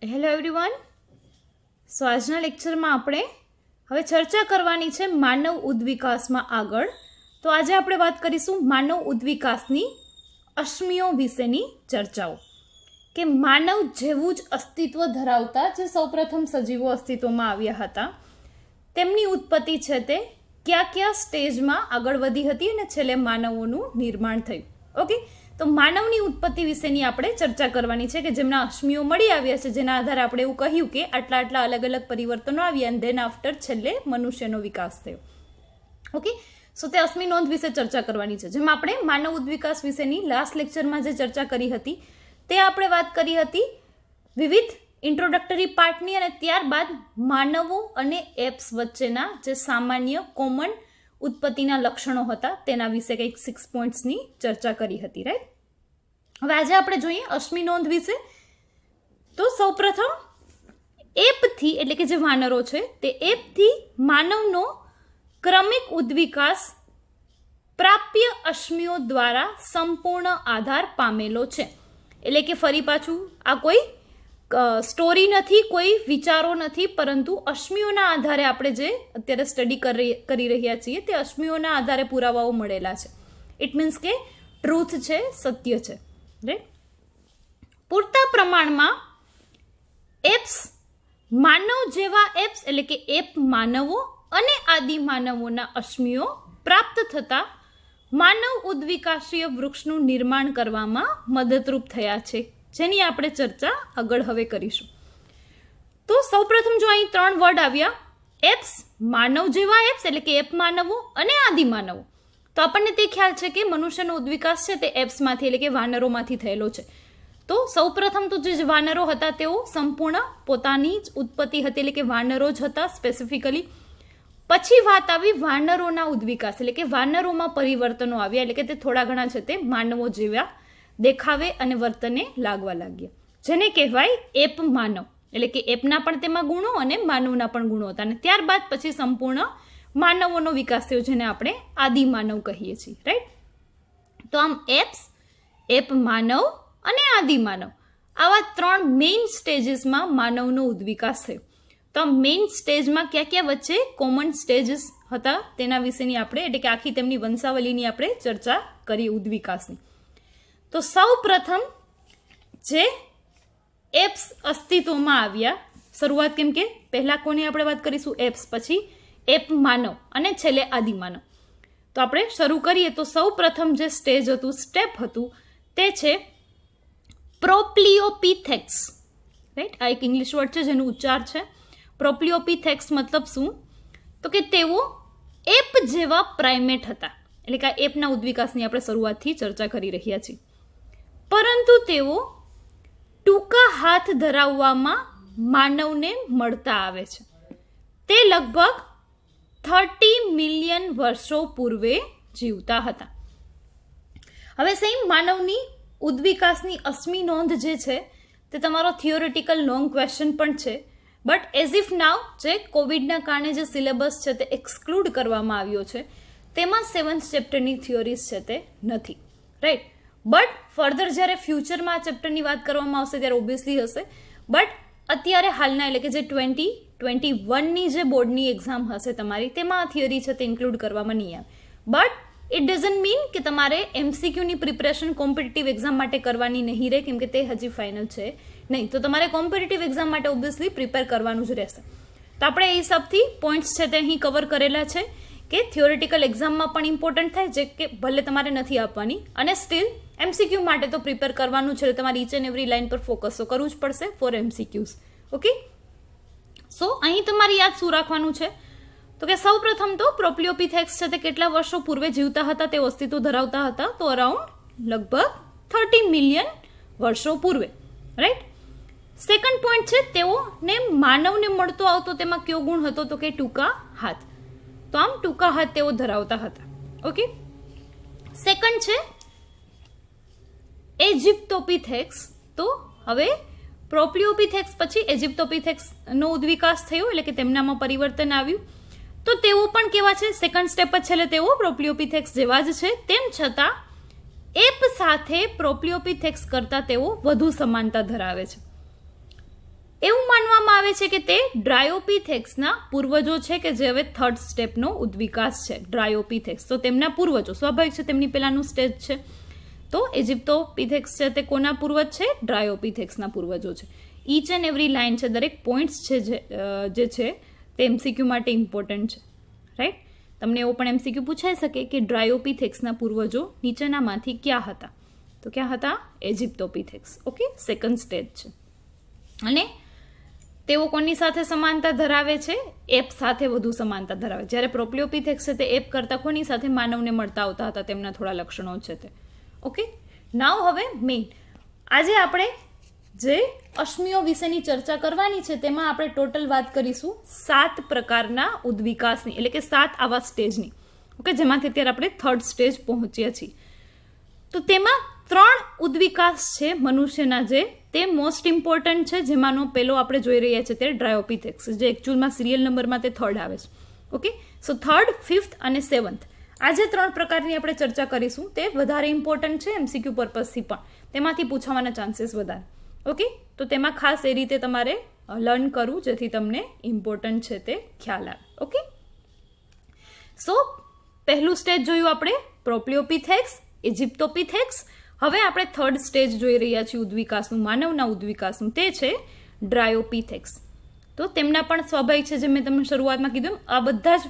Hello everyone. સો આજના લેક્ચરમાં આપણે હવે ચર્ચા કરવાની છે માનવ ઉદ્વિકાસમાં આગળ. તો આજે આપણે વાત કરીશું માનવ ઉદ્વિકાસની અશ્મિઓ વિશેની ચર્ચાઓ, કે માનવ જેવું જ અસ્તિત્વ ધરાવતા જે સૌપ્રથમ સજીવો અસ્તિત્વમાં આવ્યા હતા તેમની ઉત્પત્તિ છે તે કયા કયા સ્ટેજમાં આગળ વધી હતી અને છેલ્લે માનવોનું નિર્માણ થયું. ઓકે, તો માનવની ઉત્પત્તિ વિશેની આપણે ચર્ચા કરવાની છે, કે જેમના અશ્મિઓ મળી આવ્યા છે, જેના આધારે આપણે એવું કહ્યું કે આટલા આટલા અલગ અલગ પરિવર્તનો આવ્યા અને ધેન આફ્ટર છેલ્લે મનુષ્યનો વિકાસ થયો. ઓકે, સો તે અશ્મિ નોંધ વિશે ચર્ચા કરવાની છે. જેમાં આપણે માનવ ઉદ્વિકાસ વિશેની લાસ્ટ લેક્ચરમાં જે ચર્ચા કરી હતી તે આપણે વાત કરી હતી વિવિધ ઇન્ટ્રોડક્ટરી પાર્ટની, અને ત્યારબાદ માનવો અને એપ્સ વચ્ચેના જે સામાન્ય કોમન ઉત્પત્તિના લક્ષણો હતા તેના વિશે કંઈક 6 પોઈન્ટ્સની ચર્ચા કરી હતી. રાઈટ, હવે આજે આપણે જોઈએ અશ્મિ નોંધ વિશે. તો સૌપ્રથમ એપથી, એટલે કે જે વાનરો છે તે એપથી માનવનો ક્રમિક ઉદ્વિકાસ પ્રાપ્ય અશ્મિઓ દ્વારા સંપૂર્ણ આધાર પામેલો છે. એટલે કે ફરી પાછું આ કોઈ સ્ટોરી નથી, કોઈ વિચારો નથી, પરંતુ અશ્મિઓના આધારે આપણે જે અત્યારે સ્ટડી કરી રહ્યા છીએ તે અશ્મિઓના આધારે પુરાવાઓ મળેલા છે. ઇટ મીન્સ કે ટ્રુથ છે, સત્ય છે. રાઈટ, પૂરતા પ્રમાણમાં એપ્સ, માનવ જેવા એપ્સ એટલે કે એપ માનવો અને આદિ માનવોના અશ્મિઓ પ્રાપ્ત થતા માનવ ઉદ્વિકાસીય વૃક્ષનું નિર્માણ કરવામાં મદદરૂપ થયા છે, જેની આપણે ચર્ચા આગળ હવે કરીશું. તો સૌપ્રથમ જો અહીં 3 વર્ડ આવ્યા, એપ્સ, માનવ જેવા એપ્સ એટલે કે એપ માનવો અને આદિ માનવો, તો આપણને તે ખ્યાલ છે કે મનુષ્યનો ઉદ્વિકાસ છે તે એપ્સમાંથી એટલે કે વાનરોમાંથી થયેલો છે. તો સૌપ્રથમ તો જે વાનરો હતા તેઓ સંપૂર્ણ પોતાની જ ઉત્પત્તિ હતી, એટલે કે વાનરો જ હતા સ્પેસિફિકલી. પછી વાત આવી વાનરોના ઉદ્વિકાસ, એટલે કે વાનરોમાં પરિવર્તનો આવ્યા, એટલે કે તે થોડા ઘણા છે તે માનવો જેવા દેખાવે અને વર્તને લાગવા લાગ્યા, જેને કહેવાય એપ માનવ. એટલે કે એપના પણ તેમાં ગુણો અને માનવના પણ ગુણો હતા, અને ત્યારબાદ પછી સંપૂર્ણ માનવોનો વિકાસ થયો, જેને આપણે આદિ માનવ કહીએ છીએ. રાઈટ, તો આમ એપ્સ, એપ માનવ અને આદિ માનવ, આવા 3 મેઇન સ્ટેજીસમાં માનવનો ઉદ્વિકાસ થયો. તો આ મેઇન સ્ટેજમાં કયા કયા વચ્ચે કોમન સ્ટેજીસ હતા તેના વિશેની આપણે, એટલે કે આખી તેમની વંશાવલીની આપણે ચર્ચા કરી ઉદ્વિકાસની. તો સૌ પ્રથમ જે એપ્સ અસ્તિત્વમાં આવ્યા, શરૂઆત કેમ કે પહેલાં કોની આપણે વાત કરીશું, એપ્સ, પછી એપ માનવ અને છેલ્લે આદિ માનવ. તો આપણે શરૂ કરીએ તો સૌ પ્રથમ જે સ્ટેજ હતું, સ્ટેપ હતું, તે છે પ્રોપ્લિયોપિથેક્સ. રાઈટ, આ એક ઇંગ્લિશ વર્ડ છે જેનું ઉચ્ચાર છે પ્રોપ્લિયોપિથેક્સ. મતલબ શું? તો કે તેઓ એપ જેવા પ્રાઇમેટ હતા, એટલે કે આ એપના ઉદ્વિકાસની આપણે શરૂઆતથી ચર્ચા કરી રહ્યા છીએ. પરંતુ તેઓ ટૂંકા હાથ ધરાવવામાં માનવને મળતા આવે છે. તે લગભગ 30 મિલિયન વર્ષો પૂર્વે જીવતા હતા. હવે સેમ માનવની ઉદ્વિકાસની અશ્મિ નોંધ જે છે તે તમારો થિયોરિટિકલ લોંગ ક્વેશ્ચન પણ છે, બટ એઝ ઇફ નાવ જે કોવિડના કારણે જે સિલેબસ છે તે એક્સક્લુડ કરવામાં આવ્યો છે તેમાં 7th ચેપ્ટરની થિયોરીઝ છે તે નથી. રાઈટ, બટ ફર્ધર જ્યારે ફ્યુચરમાં આ ચેપ્ટરની વાત કરવામાં આવશે ત્યારે ઓબ્વિયસલી હશે, બટ અત્યારે હાલના એટલે કે જે 2021ની જે બોર્ડની એક્ઝામ હશે તમારી, તેમાં આ થિયરી છે તે ઇન્ક્લુડ કરવામાં નહીં આવે. બટ ઇટ ડઝન્ટ મીન કે તમારે MCQની પ્રિપરેશન કોમ્પિટિટિવ એક્ઝામ માટે કરવાની નહીં રહે, કેમ કે તે હજી ફાઇનલ છે નહીં. તો તમારે કોમ્પિટિટિવ એક્ઝામ માટે ઓબ્વિયસલી પ્રિપેર કરવાનું જ રહેશે. તો આપણે એ હિસાબથી પોઈન્ટ્સ છે તે અહીં કવર કરેલા છે કે થિયોરિટિકલ એક્ઝામમાં પણ ઇમ્પોર્ટન્ટ થાય, જે કે ભલે તમારે નથી આપવાની, અને સ્ટીલ MCQ માટે તો પ્રિપેર કરવાનું છે. તમારે ઈચ એન્ડ એવરી લાઇન પર ફોકસ તો કરવું જ પડશે ફોર MCQs. ઓકે, સો અહીં તમારે યાદ શું રાખવાનું છે? તો કે સૌ પ્રથમ તો પ્રોપ્લિયોપિથેક્સ છે તે કેટલા વર્ષો પૂર્વે જીવતા હતા, તે અસ્તિત્વ ધરાવતા હતા, તો અરાઉન્ડ લગભગ 30 મિલિયન વર્ષો પૂર્વે. રાઈટ, સેકન્ડ પોઈન્ટ છે તેઓને માનવને મળતો આવતો તેમાં કયો ગુણ હતો? તો કે ટૂંકા હાથ. તો આમ ટૂંકા હાથ તેઓ ધરાવતા હતા. ઓકે, સેકન્ડ છે એજિપ્ટોપિથેક્સ. તો હવે પ્રોપ્લિયોપિથેક્સ પછી એજિપ્ટોપિથેક્સનો ઉદ્વિકાસ થયો, એટલે કે તેમનામાં પરિવર્તન આવ્યું. તો તેઓ પણ કેવા છે? સેકન્ડ સ્ટેપ જ છેલ્લે તેઓ પ્રોપ્લિયોપિથેક્સ જેવા જ છે, તેમ છતાં એપ સાથે પ્રોપ્લિયોપિથેક્સ કરતાં તેઓ વધુ સમાનતા ધરાવે છે. એવું માનવામાં આવે છે કે તે ડ્રાયોપિથેક્સના પૂર્વજો છે કે જે હવે થર્ડ સ્ટેપનો ઉદ્વિકાસ છે. ડ્રાયોપિથેક્સ તો તેમના પૂર્વજો સ્વાભાવિક છે, તેમની પહેલાનું સ્ટેજ છે. તો ઇજિપ્તોપિથેક્સ છે તે કોના પૂર્વજ છે? ડ્રાયોપિથેક્સના પૂર્વજો છે. ઈચ એન્ડ એવરી લાઇન છે, દરેક પોઈન્ટ્સ છે જે છે તે એમસીક્યુ માટે ઇમ્પોર્ટન્ટ છે. રાઈટ, તમને એવો પણ એમસીક્યુ પૂછાઈ શકે કે ડ્રાયોપિથેક્સના પૂર્વજો નીચેનામાંથી ક્યાં હતા? તો ક્યાં હતા? ઇજિપ્તોપિથેક્સ. ઓકે, સેકન્ડ સ્ટેજ છે. અને તેઓ કોની સાથે સમાનતા ધરાવે છે? એપ સાથે વધુ સમાનતા ધરાવે. જ્યારે પ્રોપ્લિયોપિથેક્સ છે તે એપ કરતાં કોની સાથે? માનવને મળતા આવતા હતા, તેમના થોડા લક્ષણો છે તે. ઓકે, નાવ હવે મેઇન આજે આપણે જે અશ્મિઓ વિશેની ચર્ચા કરવાની છે તેમાં આપણે ટોટલ વાત કરીશું 7 પ્રકારના ઉદ્વિકાસની, એટલે કે 7 આવા સ્ટેજની. ઓકે, જેમાંથી અત્યારે આપણે થર્ડ સ્ટેજ પહોંચ્યા છીએ. તો તેમાં 3 ઉદ્વિકાસ છે મનુષ્યના જે તે મોસ્ટ ઇમ્પોર્ટન્ટ છે, જેમાંનો પહેલો આપણે જોઈ રહ્યા છીએ ત્યારે ડ્રાયોપિથેક્સ, જે એકચ્યુઅલમાં સિરિયલ નંબરમાં તે થર્ડ આવે છે. ઓકે, સો થર્ડ, 5th અને 7th આજે 3 પ્રકારની આપણે ચર્ચા કરીશું. તે વધારે ઇમ્પોર્ટન્ટ છે એમસીક્યુ પર્પઝથી પણ, તેમાંથી પૂછવાના ચાન્સીસ વધારે. ઓકે, તો તેમાં ખાસ એ રીતે તમારે લર્ન કરવું જેથી તમને ઇમ્પોર્ટન્ટ છે તે ખ્યાલ આવે. ઓકે, સો પહેલું સ્ટેજ જોયું આપણે પ્રોપ્લિયોપિથેક્સ, ઇજિપ્તોપિથેક્સ. હવે આપણે થર્ડ સ્ટેજ જોઈ રહ્યા છીએ ઉદ્વિકાસનું, માનવના ઉદ્વિકાસનું, તે છે ડ્રાયોપિથેક્સ. તો તેમના પણ સ્વાભાવિક છે, જે મેં તમને શરૂઆતમાં કીધું, આ બધા જ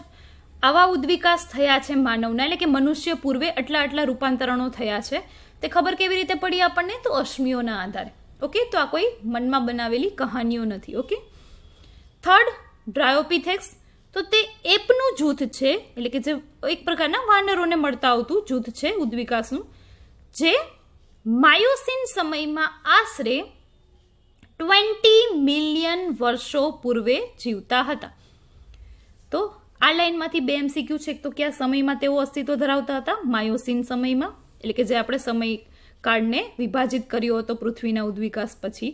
આવા ઉદ્વિકાસ થયા છે માનવના, એટલે કે મનુષ્ય પૂર્વે આટલા રૂપાંતરણો થયા છે. તે ખબર કેવી રીતે પડી આપણને? તો અશ્મિઓના આધારે. ઓકે, તો આ કોઈ મનમાં બનાવેલી કહાનીઓ નથી. ઓકે, થર્ડ ડ્રાયોપિથેક્સ, તો તે એપનું જૂથ છે, એટલે કે જે એક પ્રકારના વાનરોને મળતા આવતું જૂથ છે ઉદ્વિકાસનું, જે માયોસિન સમયમાં આશરે 20 મિલિયન વર્ષો પૂર્વે જીવતા હતા. તો આ લાઈનમાંથી 2 એમસીક્યુ છે. તો કયા સમયમાં તેઓ અસ્તિત્વ ધરાવતા હતા? માયોસિન સમયમાં, એટલે કે જે આપણે સમયકાળને વિભાજિત કર્યો હતો પૃથ્વીના ઉદ્વિકાસ પછી,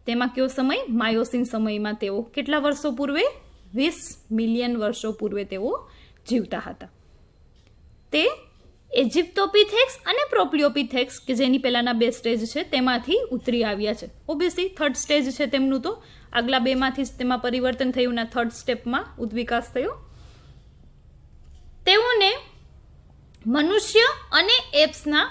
તેમાં કયો સમય? માયોસિન સમયમાં તેઓ કેટલા વર્ષો પૂર્વે? 20 મિલિયન વર્ષો પૂર્વે તેઓ જીવતા હતા. તે ઇજિપ્તોપિથેક્સ અને પ્રોપ્લિયોપિથેક્સ કે જેની પહેલાના 2 સ્ટેજ છે તેમાંથી ઉતરી આવ્યા છે. ઓબ્વિયસલી થર્ડ સ્ટેજ છે તેમનું, તો આગલા 2માંથી જ તેમાં પરિવર્તન થયું ને થર્ડ સ્ટેપમાં ઉદ્વિકાસ થયો. તેઓને મનુષ્ય અને એપ્સના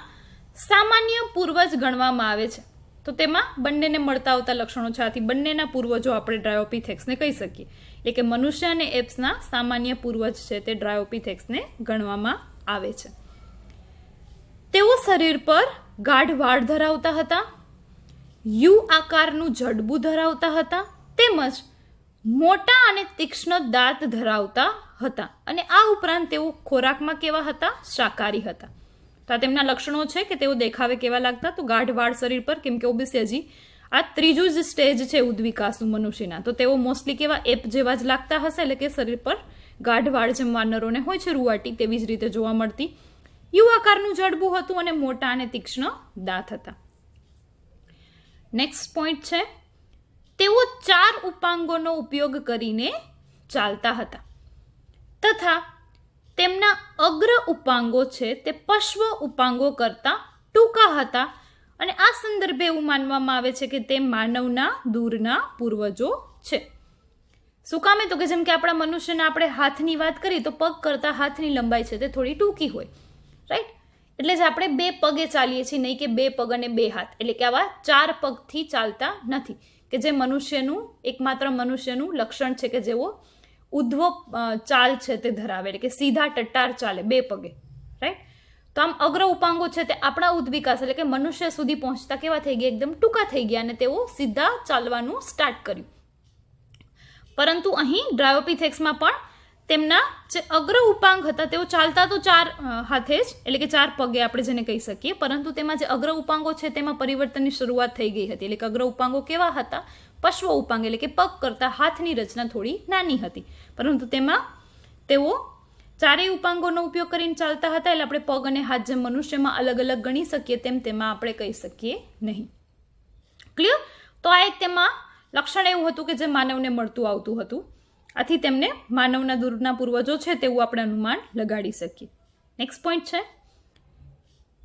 સામાન્ય પૂર્વજ ગણવામાં આવે છે. તો તેમાં બંનેને મળતા આવતા લક્ષણો છે. આથી બંનેના પૂર્વજો આપણે ડ્રાયોપિથેક્સને કહી શકીએ. એટલે કે મનુષ્ય અને એપ્સના સામાન્ય પૂર્વજ છે તે ડ્રાયોપિથેક્સને ગણવામાં આવે છે. તેઓ શરીર પર ગાઢ વાળ ધરાવતા હતા, યુ આકારનું જડબું ધરાવતા હતા, તેમજ મોટા અને તીક્ષ્ણ દાંત ધરાવતા હતા. અને આ ઉપરાંત તેઓ ખોરાકમાં કેવા હતા? શાકાહારી હતા. તો આ તેમના લક્ષણો છે કે તેઓ દેખાવે કેવા લાગતા? તો ગાઢ વાળ શરીર પર, કેમ કે ઓબ્વિયસલી હજી આ ત્રીજું જ સ્ટેજ છે ઉદ્વિકાસનું મનુષ્યના, તો તેઓ મોસ્ટલી કેવા? એપ જેવા જ લાગતા હશે, એટલે કે શરીર પર ગાઢ વાળ જેમ વાનરોને હોય છે રૂવાટી, તેવી જ રીતે જોવા મળતી. યુ આકારનું જડબું હતું અને મોટા અને તીક્ષ્ણ દાંત હતા. નેક્સ્ટ પોઈન્ટ છે, તેઓ 4 ઉપાંગોનો ઉપયોગ કરીને ચાલતા હતા તથા તેમના અગ્ર ઉપાંગો છે તે પશ્વ ઉપાંગો કરતાં ટૂંકા હતા. અને આ સંદર્ભે એવું માનવામાં આવે છે કે તે માનવના દૂરના પૂર્વજો છે. શું કામે? તો કે જેમ કે આપણા મનુષ્યના આપણે હાથની વાત કરીએ તો પગ કરતાં હાથની લંબાઈ છે તે થોડી ટૂંકી હોય, રાઈટ? એટલે જ આપણે 2 પગે ચાલીએ છીએ, નહીં કે 2 પગ અને 2 હાથ. એટલે કે આવા 4 પગથી ચાલતા નથી, કે જે મનુષ્યનું એકમાત્ર મનુષ્યનું લક્ષણ છે કે જેઓ ઉધ્વ ચાલ છે તે ધરાવે, એટલે કે સીધા ટટ્ટાર ચાલે 2 પગે, રાઈટ? તો આમ અગ્ર ઉપાંગો છે તે આપણા ઉદ્વિકાસ એટલે કે મનુષ્ય સુધી પહોંચતા કેવા થઈ ગયા? એકદમ ટૂંકા થઈ ગયા અને તેઓ સીધા ચાલવાનું સ્ટાર્ટ કર્યું. પરંતુ અહીં ડ્રાયોપિથેક્સમાં પણ તેમના જે અગ્ર ઉપાંગ હતા તેઓ ચાલતા તો 4 હાથે જ, એટલે કે 4 પગે આપણે જેને કહી શકીએ, પરંતુ તેમાં જે અગ્ર ઉપાંગો છે તેમાં પરિવર્તનની શરૂઆત થઈ ગઈ હતી. એટલે કે અગ્ર ઉપાંગો કેવા હતા? પશ્વ ઉપાંગ, એટલે કે પગ કરતાં હાથની રચના થોડી નાની હતી, પરંતુ તેમાં તેઓ 4 ઉપાંગોનો ઉપયોગ કરીને ચાલતા હતા. એટલે આપણે પગ અને હાથ જેમ મનુષ્યમાં અલગ અલગ ગણી શકીએ તેમ તેમાં આપણે કહી શકીએ નહીં. ક્લિયર? તો આ એક તેમાં લક્ષણ એવું હતું કે જે માનવને મળતું આવતું હતું. આથી તેમને માનવના દૂરના પૂર્વજો છે તેવું આપણે અનુમાન લગાડી શકીએ. નેક્સ્ટ પોઈન્ટ છે,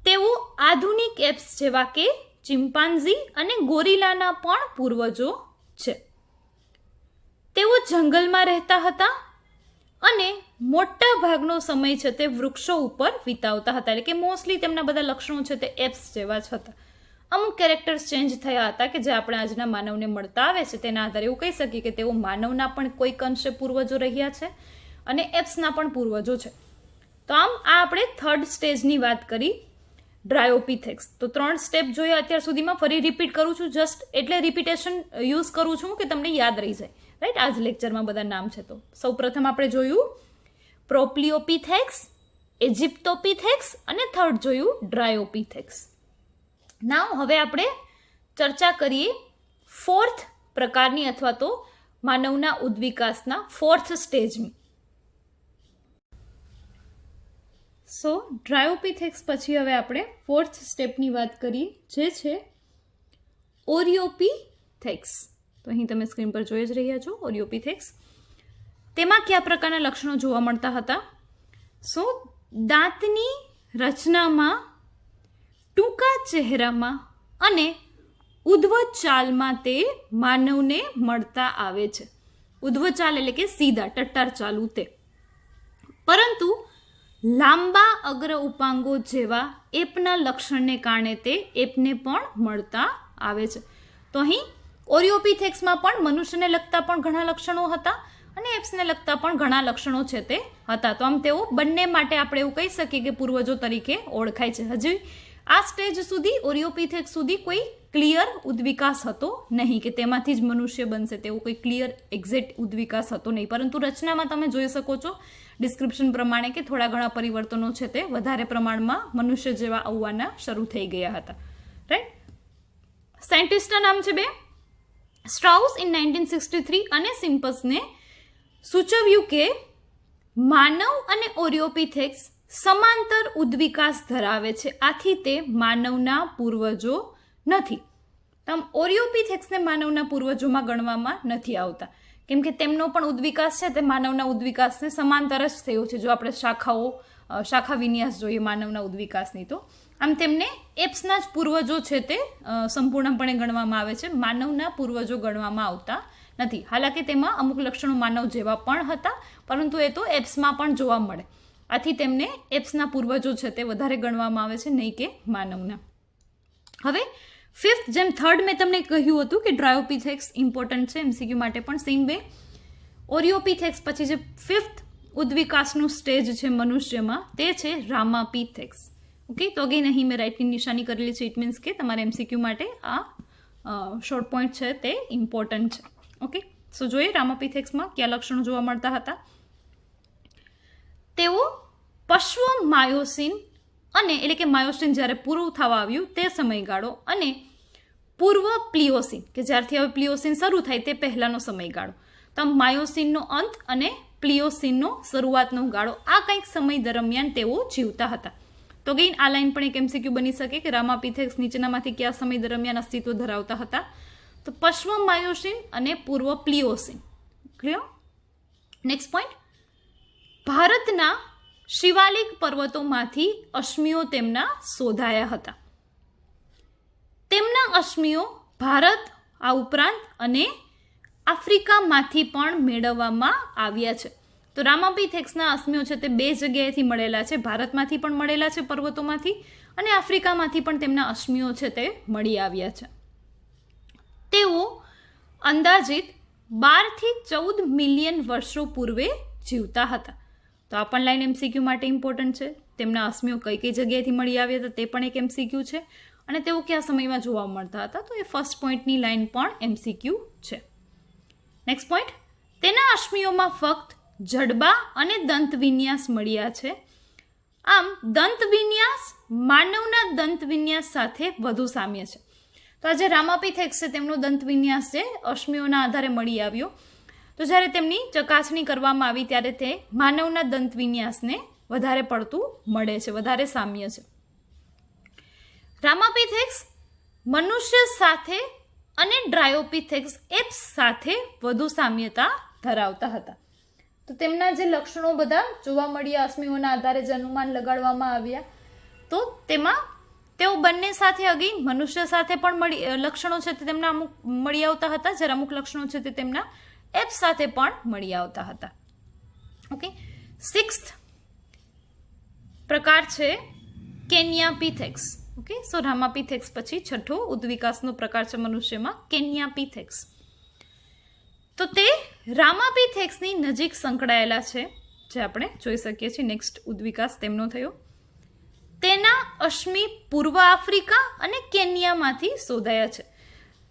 તેઓ આધુનિક એપ્સ જેવા કે ચિમ્પાન્ઝી અને ગોરિલાના પણ પૂર્વજો છે. તેઓ જંગલમાં રહેતા હતા અને મોટા ભાગનો સમય છે તે વૃક્ષો ઉપર વિતાવતા હતા. એટલે કે મોસ્ટલી તેમના બધા લક્ષણો છે તે એપ્સ જેવા જ હતા. અમુક કેરેક્ટર્સ ચેન્જ થયા હતા કે જે આપણે આજના માનવને મળતા આવે છે તેના આધારે એવું કહી શકીએ કે તેઓ માનવના પણ કોઈક અંશે પૂર્વજો રહ્યા છે અને એપ્સના પણ પૂર્વજો છે. તો આમ આ આપણે થર્ડ સ્ટેજની વાત કરી, ડ્રાયોપિથેક્સ. તો 3 સ્ટેપ જોયા અત્યાર સુધીમાં. ફરી રિપીટ કરું છું, જસ્ટ એટલે રિપીટેશન યુઝ કરું છું કે તમને યાદ રહી જાય. રાઈટ, આ જ લેક્ચરમાં બધા નામ છે. તો સૌપ્રથમ આપણે જોયું પ્રોપ્લિયોપિથેક્સ, ઇજિપ્ટોપિથેક્સ અને થર્ડ જોયું ડ્રાયોપિથેક્સ. નાવ હવે આપણે ચર્ચા કરીએ 4th પ્રકારની અથવા તો માનવના ઉદ્વિકાસના 4th સ્ટેજની. સો ડ્રાયોપિથેક્સ પછી હવે આપણે 4th સ્ટેપની વાત કરીએ, જે છે ઓરિયોપિથેક્સ. તો અહીં તમે સ્ક્રીન પર જોઈ જ રહ્યા છો ઓરિયોપિથેક્સ. તેમાં કયા પ્રકારના લક્ષણો જોવા મળતા હતા? સો દાંતની રચનામાં, ટૂંકા ચહેરામાં અને ઉધ્વ ચાલમાં તે માનવને મળતા આવે છે. ઉધ્વ ચાલ એટલે કે સીધા ટટ્ટાર ચાલુ તે, પરંતુ લાંબા અગ્ર ઉપાંગો જેવા એપના લક્ષણને કારણે તે એપને પણ મળતા આવે છે. તો અહીં ઓરિયોપિથેક્સમાં પણ મનુષ્યને લગતા પણ ઘણા લક્ષણો હતા અને એપ્સને લગતા પણ ઘણા લક્ષણો છે તે હતા. તો આમ તેઓ બંને માટે આપણે એવું કહી શકીએ કે પૂર્વજો તરીકે ઓળખાય છે. હજી આ સ્ટેજ સુધી, ઓરિયોપિથેક્સ સુધી કોઈ ક્લિયર ઉદ્વિકાસ હતો નહીં કે તેમાંથી જ મનુષ્ય બનશે, તેવો કોઈ ક્લિયર એક્ઝેક્ટ ઉદ્વિકાસ હતો નહીં. પરંતુ રચનામાં તમે જોઈ શકો છો ડિસ્ક્રિપ્શન પ્રમાણે કે થોડા ઘણા પરિવર્તનો છે તે વધારે પ્રમાણમાં મનુષ્ય જેવા આવવાના શરૂ થઈ ગયા હતા. રાઈટ, સાયન્ટિસ્ટના નામ છે 2, સ્ટ્રાઉસ ઇન 1963 અને સિમ્પસને સૂચવ્યું કે માનવ અને ઓરિયોપિથેક્સ સમાંતર ઉદ્વિકાસ ધરાવે છે, આથી તે માનવના પૂર્વજો નથી. આમ ઓરિયોપિથેક્સને માનવના પૂર્વજોમાં ગણવામાં નથી આવતા, કેમ કે તેમનો પણ ઉદ્વિકાસ છે તે માનવના ઉદ્વિકાસને સમાંતર જ થયો છે. જો આપણે શાખા વિન્યાસ જોઈએ માનવના ઉદ્વિકાસની, તો આમ તેમને એપ્સના જ પૂર્વજો છે તે સંપૂર્ણપણે ગણવામાં આવે છે, માનવના પૂર્વજો ગણવામાં આવતા નથી. હાલાકી તેમાં અમુક લક્ષણો માનવ જેવા પણ હતા, પરંતુ એ તો એપ્સમાં પણ જોવા મળે. આથી તેમને એપ્સના પૂર્વજો છે તે વધારે ગણવામાં આવે છે, નહીં કે માનવના. હવે 5th, જેમ 3rd મેં તમને કહ્યું હતું કે ડ્રાયોપિથેક્સ ઇમ્પોર્ટન્ટ છે એમસીક્યુ માટે, પણ સેમ વે ઓરિયોપિથેક્સ પછી જે 5th ઉદ્વિકાસનું સ્ટેજ છે મનુષ્યમાં, તે છે રામાપિથેક્સ. ઓકે, તો અગેન અહીં મેં રાઇટની નિશાની કરેલી છે. ઇટ મીન્સ કે તમારે એમસીક્યુ માટે આ શોર્ટ પોઈન્ટ છે તે ઇમ્પોર્ટન્ટ છે. ઓકે, સો જોઈએ રામાપિથેક્સમાં કયા લક્ષણો જોવા મળતા હતા. તેઓ પશ્વ માયોસિન અને એટલે કે માયોસિન જ્યારે પૂરું થવા આવ્યું તે સમયગાળો અને પૂર્વ પ્લિયોસિન કે જ્યારથી હવે પ્લિયોસિન શરૂ થાય તે પહેલાંનો સમયગાળો, તો માયોસિનનો અંત અને પ્લિયોસિનનો શરૂઆતનો ગાળો, આ કંઈક સમય દરમિયાન તેઓ જીવતા હતા. તો ગઈ આ લાઈન પણ એક એમસીક્યુ બની શકે કે રામાપિથેક્સ નીચેનામાંથી કયા સમય દરમિયાન અસ્તિત્વ ધરાવતા હતા. તો પશ્વ માયોસિન અને પૂર્વ પ્લિયોસિન. ક્લિયર? નેક્સ્ટ પોઈન્ટ, ભારતના શિવાલિક પર્વતોમાંથી અશ્મિઓ તેમના શોધાયા હતા. તેમના અશ્મિઓ ભારત આ ઉપરાંત અને આફ્રિકામાંથી પણ મેળવવામાં આવ્યા છે. તો રામાપિથેક્સના અશ્મિઓ છે તે 2 જગ્યાએથી મળેલા છે, ભારતમાંથી પણ મળેલા છે પર્વતોમાંથી, અને આફ્રિકામાંથી પણ તેમના અશ્મિઓ છે તે મળી આવ્યા છે. તેઓ અંદાજિત 12 થી 14 મિલિયન વર્ષો પૂર્વે જીવતા હતા. તો આ પણ લાઈન એમસીક્યુ માટે ઇમ્પોર્ટન્ટ છે. તેમના અશ્મિઓ કઈ કઈ જગ્યાએથી મળી આવ્યા હતા તે પણ એક એમસીક્યુ છે, અને તેઓ કયા સમયમાં જોવા મળતા હતા, તો એ ફર્સ્ટ પોઈન્ટની લાઈન પણ એમસીક્યુ છે. નેક્સ્ટ પોઈન્ટ, તેના અશ્મિઓમાં ફક્ત જડબા અને દંત વિન્યાસ મળ્યા છે. આમ દંત વિન્યાસ માનવના દંત વિન્યાસ સાથે વધુ સામ્ય છે. તો આ જે રામાપિથેક્સ છે તેમનો દંત વિન્યાસ છે અશ્મિઓના આધારે મળી આવ્યો. તો જ્યારે તેમની ચકાસણી કરવામાં આવી ત્યારે તે માનવના દંત વિન્યાસને વધારે પડતું મળે છે, વધારે સામ્ય છે. રામાપિથેક્સ મનુષ્ય સાથે અને ડ્રાયોપિથેક્સ એપ્સ સાથે વધુ સામ્યતા ધરાવતા હતા. તો તેમના જે લક્ષણો બધા જોવા મળ્યા અશ્મિઓના આધારે જે અનુમાન લગાડવામાં આવ્યા, તો તેમાં તેઓ બંને સાથે અગી મનુષ્ય સાથે પણ લક્ષણો છે તે તેમના અમુક મળી આવતા હતા, જ્યારે અમુક લક્ષણો છે તે તેમના એપ સાથે પણ મળી આવતા હતા. ઓકે, 6th પ્રકાર છે કેન્યાપીથેક્સ. ઓકે, સો રામાપીથેક્સ પછી છઠ્ઠો ઉદ્વિકાસનો પ્રકાર છે મનુષ્યમાં કેન્યાપીથેક્સ. તો તે રામાપીથેક્સની નજીક સંકળાયેલા છે, જે આપણે જોઈ શકીએ છીએ. નેક્સ્ટ ઉદ્વિકાસ તેમનો થયો. તેના અશ્મિ પૂર્વ આફ્રિકા અને કેન્યામાંથી શોધાયા છે.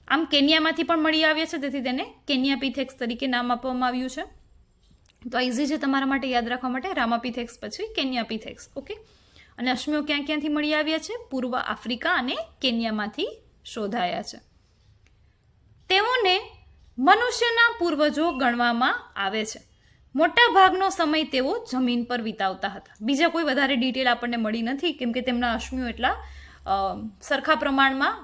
આમ કેન્યામાંથી પણ મળી આવ્યા છે, તેથી તેને કેન્યાપીથેક્સ તરીકે નામ આપવામાં આવ્યું છે. તો આ ઇઝી છે તમારા માટે યાદ રાખવા માટે. રામાપીથેક્સ પછી કેન્યાપીથેક્સ. ઓકે, અને અશ્મિઓ ક્યાંથી મળી આવ્યા છે? પૂર્વ આફ્રિકા અને કેન્યામાંથી શોધાયા છે. તેઓને મનુષ્યના પૂર્વજો ગણવામાં આવે છે. મોટા ભાગનો સમય તેઓ જમીન પર વિતાવતા હતા. બીજા કોઈ વધારે ડિટેલ આપણને મળી નથી, કેમ કે તેમના અશ્મિઓ એટલા સરખા પ્રમાણમાં,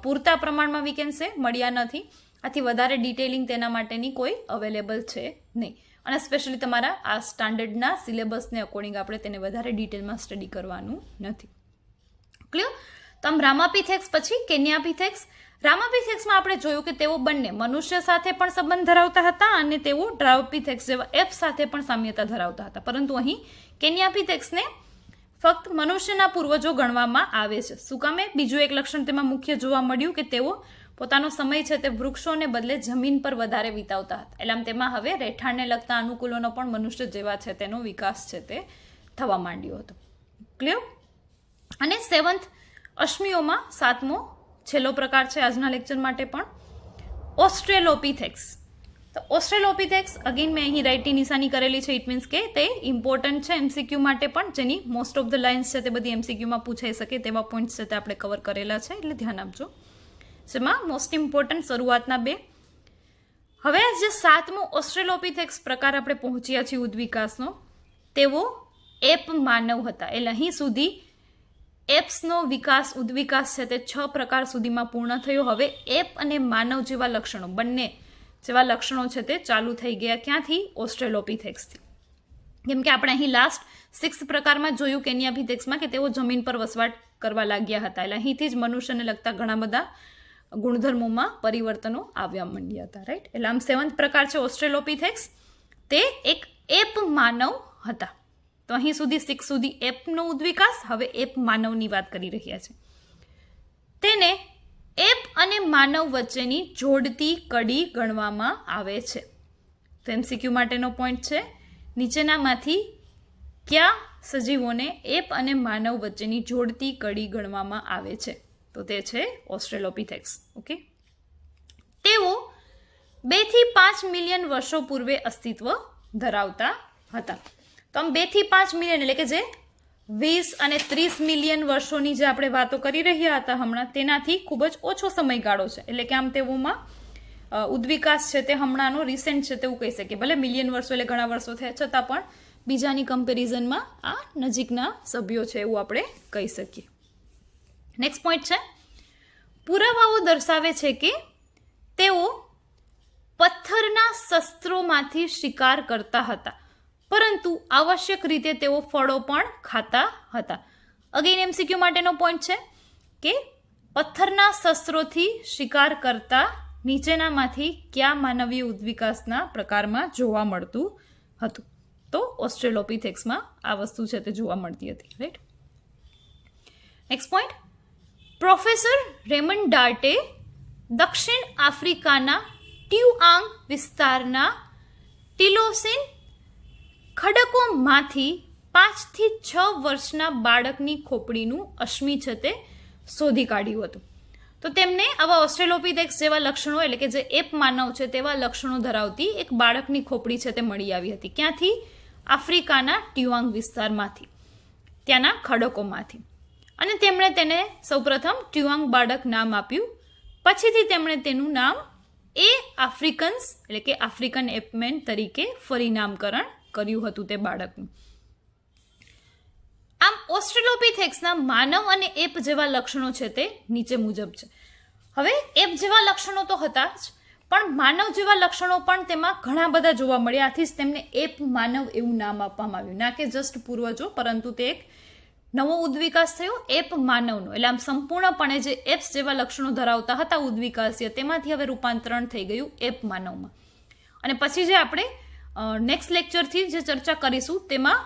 પૂરતા પ્રમાણમાં વી કેન સે મળ્યા નથી. આથી વધારે ડિટેલિંગ તેના માટેની કોઈ અવેલેબલ છે નહીં. અને સ્પેશિયલી તમારા આ સ્ટાન્ડર્ડના સિલેબસને અકોર્ડિંગ આપણે તેને વધારે ડિટેલમાં સ્ટડી કરવાનું નથી. ક્લિયર? તો આમ રામાપીથેક્સ પછી કેન્યાપીથેક્સ. રામાપીથેક્સમાં આપણે જોયું કે તેઓ બંને મનુષ્ય સાથે પણ સંબંધ ધરાવતા હતા અને તેઓ ડ્રાયોપીથેક્સ જેવા એપ સાથે પણ સામ્યતા ધરાવતા હતા. પરંતુ અહીં કેન્યાપીથેક્સને ફક્ત મનુષ્યના પૂર્વજો ગણવામાં આવે છે. શું કામે? બીજું એક લક્ષણ તેમાં મુખ્ય જોવા મળ્યું કે તેઓ પોતાનો સમય છે તે વૃક્ષોને બદલે જમીન પર વધારે વિતાવતા હતા. એટલે આમ તેમાં હવે રહેઠાણને લગતા અનુકૂલોનો પણ મનુષ્ય જેવા છે તેનો વિકાસ છે તે થવા માંડ્યો હતો. ક્લિયર? અને 7th અશ્મિઓમાં 7મો છેલ્લો પ્રકાર છે આજના લેક્ચર માટે પણ ઓસ્ટ્રેલોપીથેક્સ. તો ઓસ્ટ્રેલોપીથેક્સ અગેન મેં અહીં રાઇટની નિશાની કરેલી છે. ઇટ મીન્સ કે તે ઇમ્પોર્ટન્ટ છે એમસીક્યુ માટે પણ, જેની મોસ્ટ ઓફ ધ લાઇન્સ છે તે બધી એમસીક્યુમાં પૂછાઈ શકે તેવા પોઈન્ટ્સ છે તે આપણે કવર કરેલા છે, એટલે ધ્યાન આપજો. જેમાં મોસ્ટ ઇમ્પોર્ટન્ટ શરૂઆતના 2. હવે જે 7મો ઓસ્ટ્રેલોપીથેક્સ પ્રકાર આપણે પહોંચ્યા છીએ ઉદ્વિકાસનો, તેઓ એપ માનવ હતા. એટલે અહીં સુધી એપ્સનો વિકાસ, ઉદ્વિકાસ છે તે 6 પ્રકાર સુધીમાં પૂર્ણ થયો. હવે એપ અને માનવ જેવા લક્ષણો, બંને જેવા લક્ષણો છે તે ચાલુ થઈ ગયા. ક્યાંથી? ઓસ્ટ્રેલોપીથેક્સથી. કેમ કે આપણે અહીં લાસ્ટ 6th પ્રકારમાં જોયું કેન્યાપીથેક્સમાં કે તેઓ જમીન પર વસવાટ કરવા લાગ્યા હતા. એટલે અહીંથી જ મનુષ્યને લગતા ઘણા બધા ગુણધર્મોમાં પરિવર્તનો આવ્યા માંડ્યા હતા. રાઈટ? એટલે આમ 7th પ્રકાર છે ઓસ્ટ્રેલોપીથેક્સ. તે એક એપ માનવ હતા. તો અહીં સુધી 6 સુધી એપનો ઉદ્વિકાસ. હવે એપ માનવની વાત કરી રહ્યા છે. તેને એપ અને માનવ વચ્ચેની જોડતી કડી ગણવામાં આવે છે. તો એમસીક્યુ માટેનો પોઈન્ટ છે, નીચેનામાંથી કયા સજીવોને એપ અને માનવ વચ્ચેની જોડતી કડી ગણવામાં આવે છે? તો તે છે ઓસ્ટ્રેલોપીથેક્સ. ઓકે, તેઓ 2 થી 5 મિલિયન વર્ષો પૂર્વે અસ્તિત્વ ધરાવતા હતા. તો આમ 2 થી 5 મિલિયન એટલે કે જે 20 અને 30 મિલિયન વર્ષોની જે આપણે વાતો કરી રહ્યા હતા હમણાં, તેનાથી ખૂબ જ ઓછો સમયગાળો છે. એટલે કે આમ તેઓમાં ઉદ્વિકાસ છે તે હમણાંનો રિસેન્ટ છે તેવું કહી શકીએ. ભલે મિલિયન વર્ષો એટલે ઘણા વર્ષો થયા, છતાં પણ બીજાની કમ્પેરિઝનમાં આ નજીકના સભ્યો છે એવું આપણે કહી શકીએ. નેક્સ્ટ પોઈન્ટ છે, પુરાવાઓ દર્શાવે છે કે તેઓ પથ્થરના શસ્ત્રોમાંથી શિકાર કરતા હતા, પરંતુ આવશ્યક રીતે તેઓ ફળો પણ ખાતા હતા. અગેન એમસીક્યુ માટેનો પોઈન્ટ છે કે પથ્થરના શસ્ત્રોથી શિકાર કરતા નીચેનામાંથી કયા માનવીય ઉદ્વિકાસના પ્રકારમાં જોવા મળતું હતું? તો ઓસ્ટ્રેલોપીથેક્સમાં આ વસ્તુ છે તે જોવા મળતી હતી. Right? Next point, professor Raymond ડાર્ટે દક્ષિણ આફ્રિકાના ટ્યુઆંગ વિસ્તારના ટીલોસિન ખડકોમાંથી 5 થી 6 વર્ષના બાળકની ખોપડીનું અશ્મિ છે તે શોધી કાઢ્યું હતું. તો તેમને આવા ઓસ્ટ્રેલોપીથેક્સ જેવા લક્ષણો, એટલે કે જે એપ માનવ છે તેવા લક્ષણો ધરાવતી એક બાળકની ખોપડી છે તે મળી આવી હતી. ક્યાંથી? આફ્રિકાના ટ્યુઆંગ વિસ્તારમાંથી, ત્યાંના ખડકોમાંથી. અને તેમણે તેને સૌપ્રથમ ટ્યુઆંગ બાળક નામ આપ્યું. પછીથી તેમણે તેનું નામ આફ્રિકન્સ એટલે કે આફ્રિકન એપમેન તરીકે ફરી નામકરણ કર્યું હતું તે બાળકનું. આમ ઓસ્ટ્રેલોપીથેક્સના માનવ અને એપ જેવા લક્ષણો છે તે નીચે મુજબ છે. હવે એપ જેવા લક્ષણો તો હતા જ, પણ માનવ જેવા લક્ષણો પણ તેમાં ઘણા બધા જોવા મળ્યા. આથી જ તેમને એપ માનવ એવું નામ આપવામાં આવ્યું. ના કે જસ્ટ પૂર્વજો, પરંતુ તે એક નવો ઉદ્વિકાસ થયો એપ માનવનો. એટલે આમ સંપૂર્ણપણે જે એપ્સ જેવા લક્ષણો ધરાવતા હતા ઉદ્વિકાસીય, તેમાંથી હવે રૂપાંતરણ થઈ ગયું એપ માનવમાં. અને પછી જે આપણે નેક્સ્ટ લેક્ચરથી જે ચર્ચા કરીશું તેમાં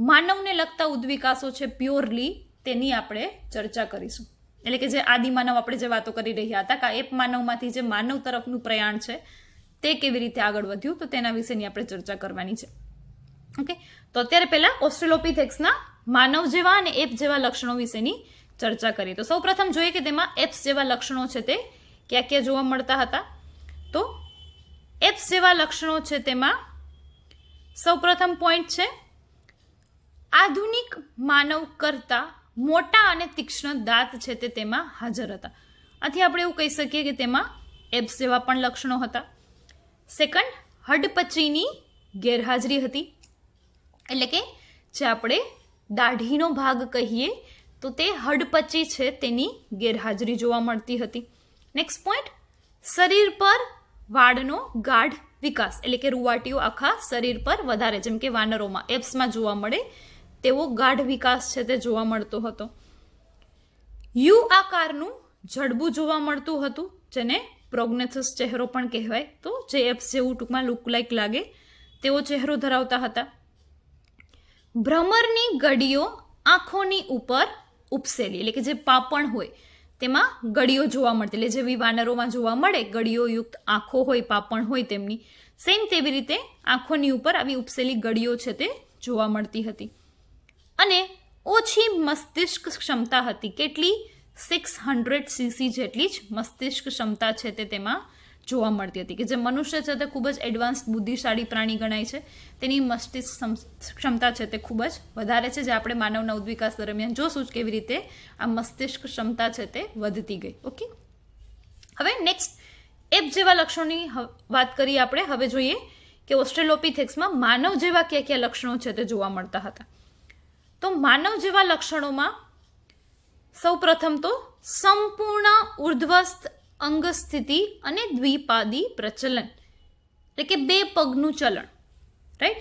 માનવને લગતા ઉદ્વિકાસો છે પ્યોરલી તેની આપણે ચર્ચા કરીશું. એટલે કે જે આદિમાનવ આપણે જે વાતો કરી રહ્યા હતા કે એપ માનવમાંથી જે માનવ તરફનું પ્રયાણ છે તે કેવી રીતે આગળ વધ્યું, તો તેના વિશેની આપણે ચર્ચા કરવાની છે. ઓકે, તો અત્યારે પહેલા ઓસ્ટ્રેલોપિથેક્સના માનવ જેવા અને એપ જેવા લક્ષણો વિશેની ચર્ચા કરીએ. તો સૌ પ્રથમ જોઈએ કે તેમાં એપ્સ જેવા લક્ષણો છે તે ક્યાં ક્યાં જોવા મળતા હતા. તો એપ્સ જેવા લક્ષણો છે તેમાં સૌ પ્રથમ પોઈન્ટ છે આધુનિક માનવ કરતા મોટા અને તીક્ષ્ણ દાંત છે તે તેમાં હાજર હતા. આથી આપણે એવું કહી શકીએ કે તેમાં એપ્સ જેવા પણ લક્ષણો હતા. સેકન્ડ, હડપચીની ગેરહાજરી હતી. એટલે કે જે આપણે દાઢીનો ભાગ કહીએ તો તે હડપચી છે તેની ગેરહાજરી જોવા મળતી હતી. નેક્સ્ટ પોઈન્ટ, શરીર પર વાળનો ગાઢ વિકાસ. એટલે કે રૂવાટીઓ આખા શરીર પર વધારે, જેમ કે વાનરોમાં એપ્સમાં જોવા મળે તેવો ગાઢ વિકાસ છે તે જોવા મળતો હતો. યુ આકારનું જડબું જોવા મળતું હતું, જેને પ્રોગ્નેથસ ચહેરો પણ કહેવાય. તો જે એપ્સ જેવું ટૂંકમાં લુક લાઇક લાગે તેવો ચહેરો ધરાવતા હતા. ભ્રમરની ગડીઓ આંખોની ઉપર ઉપસેલી, એટલે કે જે પાપણ હોય તેમાં ગડીઓ જોવા મળતી, એટલે જેવી વાનરોમાં જોવા મળે ગડીઓ યુક્ત આંખો હોય, પાપણ હોય તેમની, સેમ તેવી રીતે આંખોની ઉપર આવી ઉપસેલી ગડીઓ છે તે જોવા મળતી હતી. અને ઓછી મસ્તિષ્ક ક્ષમતા હતી. કેટલી? 600 cc જેટલી જ મસ્તિષ્ક ક્ષમતા છે તે તેમાં જોવા મળતી હતી. કે જે મનુષ્ય છે તે ખૂબ જ એડવાન્સ બુદ્ધિશાળી પ્રાણી ગણાય છે, તેની મસ્તિષ્ક ક્ષમતા છે તે ખૂબ જ વધારે છે, જે આપણે માનવના ઉદ્વિકાસ દરમિયાન જોશું જ કેવી રીતે આ મસ્તિષ્ક ક્ષમતા છે તે વધતી ગઈ. ઓકે, હવે નેક્સ્ટ એપ જેવા લક્ષણોની વાત કરીએ આપણે. હવે જોઈએ કે ઓસ્ટ્રેલોપિથેક્સમાં માનવ જેવા કયા કયા લક્ષણો છે તે જોવા મળતા હતા. તો માનવ જેવા લક્ષણોમાં સૌ પ્રથમ તો સંપૂર્ણ ઉર્ધ્વસ્થ અંગ સ્થિતિ અને દ્વિપાદી પ્રચલન, એટલે કે બે પગનું ચલણ. રાઈટ,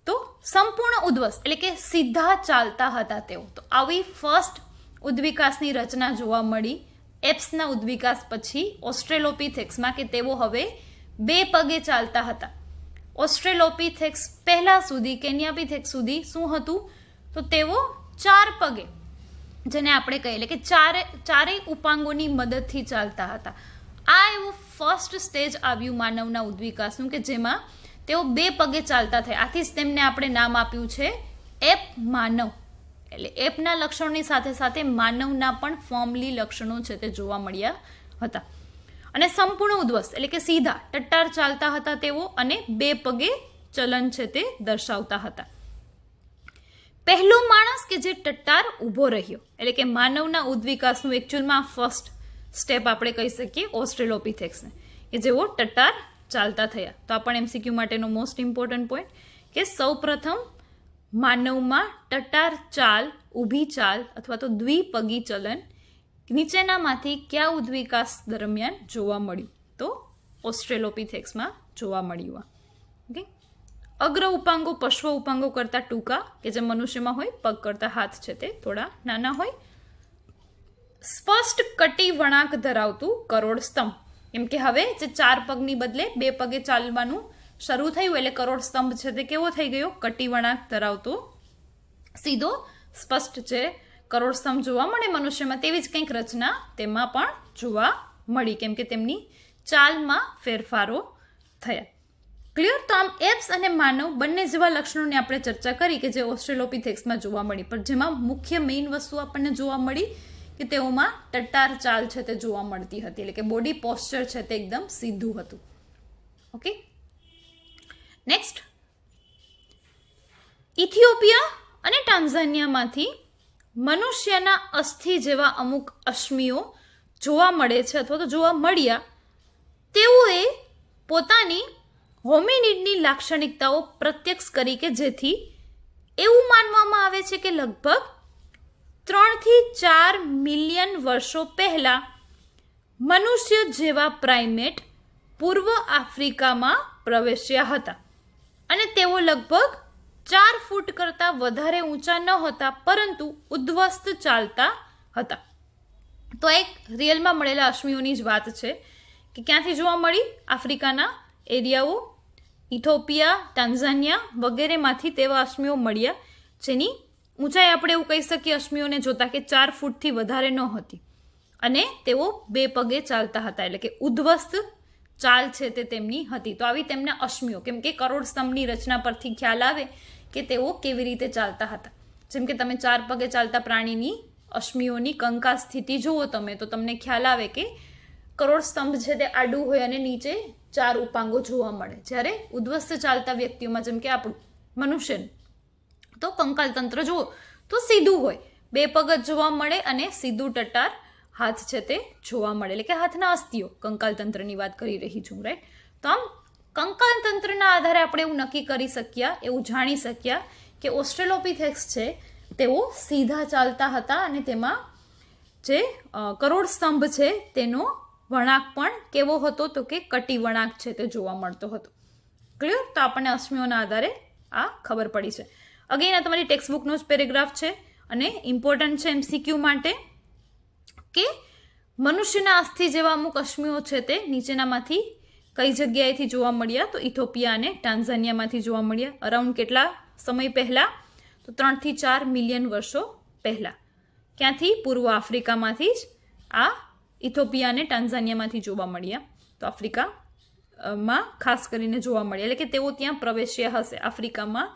તો સંપૂર્ણ ઉદ્ધ્વસ્થ એટલે કે સીધા ચાલતા હતા તેઓ. તો આવી ફર્સ્ટ ઉદ્વિકાસની રચના જોવા મળી એપ્સના ઉદ્વિકાસ પછી ઓસ્ટ્રેલોપિથેક્સમાં, કે તેઓ હવે બે પગે ચાલતા હતા. ઓસ્ટ્રેલોપિથેક્સ પહેલા સુધી, કેન્યાપિથેક્સ સુધી શું હતું? તો તેઓ ચાર પગે, જેને આપણે કહીએ એટલે કે ચારેય ઉપાંગોની મદદથી ચાલતા હતા. આ એવું ફર્સ્ટ સ્ટેજ આવ્યું માનવના ઉદ્વિકાસનું કે જેમાં તેઓ બે પગે ચાલતા થયા. આથી જ તેમને આપણે નામ આપ્યું છે એપ માનવ. એટલે એપના લક્ષણોની સાથે સાથે માનવના પણ ફોર્મલી લક્ષણો છે તે જોવા મળ્યા હતા. અને સંપૂર્ણ ઉદ્ધ્વસ્થ એટલે કે સીધા ટટ્ટાર ચાલતા હતા તેઓ, અને બે પગે ચલન છે તે દર્શાવતા હતા. પહેલો માણસ કે જે ટટ્ટાર ઊભો રહ્યો, એટલે કે માનવના ઉદ્વિકાસનું એકચ્યુઅલમાં ફર્સ્ટ સ્ટેપ આપણે કહી શકીએ ઓસ્ટ્રેલોપિથેક્સને, કે જેઓ ટટ્ટાર ચાલતા થયા. તો આ પણ એમસીક્યુ માટેનો મોસ્ટ ઇમ્પોર્ટન્ટ પોઈન્ટ કે સૌ પ્રથમ માનવમાં ટટ્ટાર ચાલ, ઊભી ચાલ અથવા તો દ્વિપગી ચલન નીચેનામાંથી કયા ઉદ્વિકાસ દરમિયાન જોવા મળ્યું? તો ઓસ્ટ્રેલોપિથેક્સમાં જોવા મળ્યું. ઓકે, અગ્ર ઉપાંગો પશ્વ ઉપાંગો કરતાં ટૂંકા, કે જે મનુષ્યમાં હોય, પગ કરતાં હાથ છે તે થોડા નાના હોય. સ્પષ્ટ કટી વળાંક ધરાવતું કરોડ સ્તંભ, કેમ કે હવે જે ચાર પગની બદલે બે પગે ચાલવાનું શરૂ થયું એટલે કરોડ સ્તંભ છે તે કેવો થઈ ગયો? કટી વળાંક ધરાવતો સીધો સ્પષ્ટ છે કરોડ સ્તંભ જોવા મળે મનુષ્યમાં, તેવી જ કંઈક રચના તેમાં પણ જોવા મળી, કેમ કે તેમની ચાલમાં ફેરફારો થયા. ક્લિયર? તો આમ એપ્સ અને માનવ બંને જેવા લક્ષણોની આપણે ચર્ચા કરી કે જે ઓસ્ટ્રેલોપિથેક્સમાં જોવા મળી, પણ જેમાં મુખ્ય મેઇન વસ્તુ આપણને જોવા મળી કે તેઓમાં ટટ્ટાર ચાલ છે તે જોવા મળતી હતી, એટલે કે બોડી પોસ્ચર છે તે એકદમ સીધું હતું. ઓકે, નેક્સ્ટ, ઇથિયોપિયા અને ટાન્ઝાનિયામાંથી મનુષ્યના અસ્થિ જેવા અમુક અશ્મિઓ જોવા મળે છે અથવા તો જોવા મળ્યા. તેઓએ પોતાની હોમિનિડની લાક્ષણિકતાઓ પ્રત્યક્ષ કરી કે જેથી એવું માનવામાં આવે છે કે લગભગ 3 થી 4 મિલિયન વર્ષો પહેલા મનુષ્ય જેવા પ્રાઇમેટ પૂર્વ આફ્રિકામાં પ્રવેશ્યા હતા અને તેઓ લગભગ 4 ફૂટ કરતાં વધારે ઊંચા ન હતા, પરંતુ ઉદ્ધ્વસ્ત ચાલતા હતા. તો એક રિયલમાં મળેલા અશ્મિઓની જ વાત છે કે ક્યાંથી જોવા મળી? આફ્રિકાના એરિયાઓ ઇથોપિયા, ટાન્ઝાનિયા વગેરેમાંથી તેવા અશ્મિઓ મળ્યા જેની ઊંચાઈ આપણે એવું કહી શકીએ અશ્મિઓને જોતા કે 4 ફૂટથી વધારે ન હતી અને તેઓ 2 પગે ચાલતા હતા, એટલે કે ઉદ્ધ્વસ્ત ચાલ છે તે તેમની હતી. તો આવી તેમના અશ્મિઓ, કેમ કે કરોડ સ્તંભની રચના પરથી ખ્યાલ આવે કે તેઓ કેવી રીતે ચાલતા હતા. જેમ કે તમે 4 પગે ચાલતા પ્રાણીની અશ્મિઓની કંકાલ સ્થિતિ જુઓ તમે તો તમને ખ્યાલ આવે કે કરોડ સ્તંભ છે તે આડું હોય અને નીચે 4 ઉપાંગો જોવા મળે. જ્યારે ઉદ્ધ્વસ્ત ચાલતા વ્યક્તિઓમાં જેમ કે આપણું મનુષ્યનું તો કંકાલ તંત્ર જુઓ તો સીધું હોય, 2 પગ જ જોવા મળે અને સીધું ટટ્ટાર હાથ છે તે જોવા મળે, એટલે કે હાથના અસ્થિઓ કંકાલ તંત્રની વાત કરી રહી છું, રાઈટ. તો આમ કંકાલ તંત્રના આધારે આપણે એવું નક્કી કરી શક્યા, એવું જાણી શક્યા કે ઓસ્ટ્રેલોપિથેક્સ છે તેઓ સીધા ચાલતા હતા અને તેમાં જે કરોડ સ્તંભ છે તેનો વળાંક પણ કેવો હતો તો કે કટી વળાંક છે તે જોવા મળતો હતો. ક્લિયર? તો આપણને અશ્મિઓના આધારે આ ખબર પડી છે. અગેન આ તમારી ટેક્સ્ટ બુકનો જ પેરેગ્રાફ છે અને ઇમ્પોર્ટન્ટ છે MCQ માટે કે મનુષ્યના અસ્થિ જેવા અમુક અશ્મિઓ છે તે નીચેનામાંથી કઈ જગ્યાએથી જોવા મળ્યા? તો ઇથોપિયા અને ટાન્ઝાનિયામાંથી જોવા મળ્યા. અરાઉન્ડ કેટલા સમય પહેલાં? તો 3 થી 4 મિલિયન વર્ષો પહેલાં. ક્યાંથી? પૂર્વ આફ્રિકામાંથી જ આ ઇથોપિયા અને ટાન્ઝાનિયામાંથી જોવા મળ્યા. તો આફ્રિકામાં ખાસ કરીને જોવા મળ્યા, એટલે કે તેઓ ત્યાં પ્રવેશ્યા હશે, આફ્રિકામાં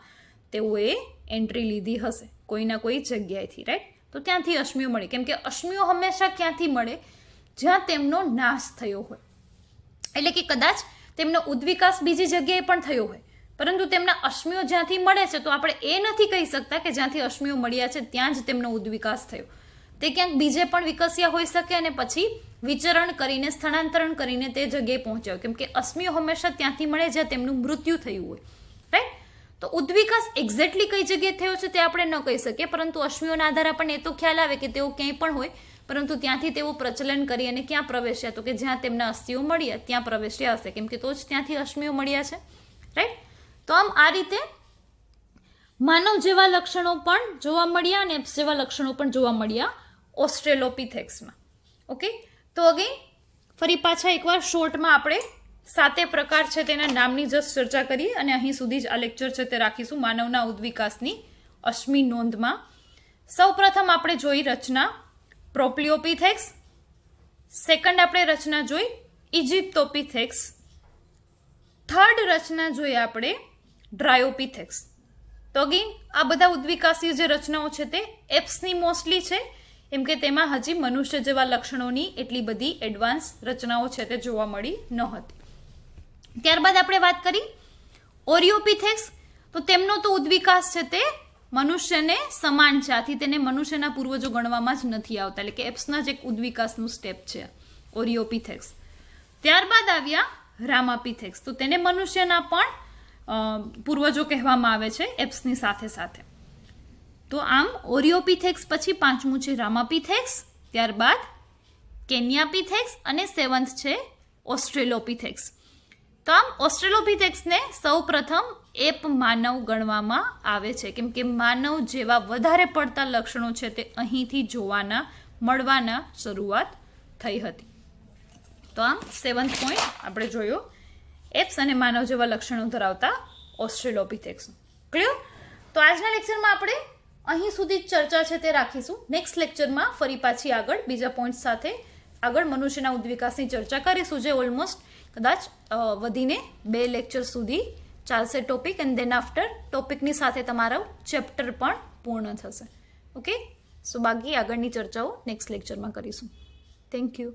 તેઓએ એન્ટ્રી લીધી હશે કોઈના કોઈ જગ્યાએથી, રાઈટ. તો ત્યાંથી અશ્મિઓ મળે, કેમ કે અશ્મિઓ હંમેશા ક્યાંથી મળે? જ્યાં તેમનો નાશ થયો હોય, એટલે કે કદાચ તેમનો ઉદ્વિકાસ બીજી જગ્યાએ પણ થયો હોય, પરંતુ તેમના અશ્મિઓ જ્યાંથી મળે છે તો આપણે એ નથી કહી શકતા કે જ્યાંથી અશ્મિઓ મળ્યા છે ત્યાં જ તેમનો ઉદ્વિકાસ થયો. તે ક્યાંક બીજે પણ વિકસ્યા હોઈ શકે અને પછી વિચરણ કરીને સ્થળાંતરણ કરીને તે જગ્યાએ પહોંચ્યા, કેમ કે અશ્મિઓ હંમેશા ત્યાંથી મળે જ્યાં તેમનું મૃત્યુ થયું હોય, રાઈટ. તો ઉદ્વિકાસ એક્ઝેક્ટલી કઈ જગ્યાએ થયો છે તે આપણે ન કહી શકીએ, પરંતુ અશ્મિઓના આધારે આપણને એ તો ખ્યાલ આવે કે તેઓ ક્યાંય પણ હોય, પરંતુ ત્યાંથી તેઓ પ્રચલન કરી અને ક્યાં પ્રવેશ્યા? તો કે જ્યાં તેમના અસ્થિઓ મળ્યા ત્યાં પ્રવેશ્યા હશે, કેમ કે તો જ ત્યાંથી અશ્મિઓ મળ્યા છે, રાઈટ. તો આમ આ રીતે માનવ જેવા લક્ષણો પણ જોવા મળ્યા અને એપ્સ જેવા લક્ષણો પણ જોવા મળ્યા ઓસ્ટ્રેલોપિથેક્સમાં. ઓકે, તો અગેન ફરી પાછા એકવાર શોર્ટમાં આપણે 7 પ્રકાર છે તેના નામની જસ્ટ ચર્ચા કરીએ અને અહીં સુધી જ આ લેક્ચર છે તે રાખીશું માનવના ઉદ્વિકાસની અશ્મિ નોંધમાં. સૌ પ્રથમ આપણે જોઈ રચના પ્રોપ્લિયોપિથેક્સ, સેકન્ડ આપણે રચના જોઈ ઇજિપ્તોપિથેક્સ, થર્ડ રચના જોઈ આપણે ડ્રાયોપિથેક્સ. તો અગેન આ બધા ઉદ્વિકાસી જે રચનાઓ છે તે એપ્સની મોસ્ટલી છે, એમ કે તેમાં હજી મનુષ્ય જેવા લક્ષણોની એટલી બધી એડવાન્સ રચનાઓ છે તે જોવા મળી ન હતી. ત્યારબાદ આપણે વાત કરી ઓરિયોપિથેક્સ. તો તેમનો તો ઉદ્વિકાસ છે તે મનુષ્યને સમાન છે, આથી તેને મનુષ્યના પૂર્વજો ગણવામાં જ નથી આવતા, એટલે કે એપ્સના જ એક ઉદ્વિકાસનું સ્ટેપ છે ઓરિયોપિથેક્સ. ત્યારબાદ આવ્યા રામાપિથેક્સ. તો તેને મનુષ્યના પણ પૂર્વજો કહેવામાં આવે છે એપ્સની સાથે સાથે. તો આમ ઓરિયોપિથેક્સ પછી 5મું છે રામાપિથેક્સ, ત્યારબાદ કેન્યાપિથેક્સ અને 7th છે ઓસ્ટ્રેલોપિથેક્સ. તો આમ ઓસ્ટ્રેલોપિથેક્સને સૌ પ્રથમ એપ માનવ ગણવામાં આવે છે, કેમ કે માનવ જેવા વધારે પડતા લક્ષણો છે તે અહીંથી જોવાના મળવાના શરૂઆત થઈ હતી. તો આમ 7th પોઈન્ટ આપણે જોયો એપ્સ અને માનવ જેવા લક્ષણો ધરાવતા ઓસ્ટ્રેલોપિથેક્સ. ક્લિયર? તો આજના લેક્ચરમાં આપણે અહીં સુધી જ ચર્ચા છે તે રાખીશું. નેક્સ્ટ લેક્ચરમાં ફરી પાછી આગળ બીજા પોઈન્ટ સાથે આગળ મનુષ્યના ઉદ્વિકાસની ચર્ચા કરીશું, જે ઓલમોસ્ટ કદાચ વધીને 2 લેક્ચર સુધી ચાલશે ટોપિક, એન્ડ દેન આફ્ટર ટોપિકની સાથે તમારો ચેપ્ટર પણ પૂર્ણ થશે. ઓકે, સો બાકી આગળની ચર્ચાઓ નેક્સ્ટ લેક્ચરમાં કરીશું. Thank you.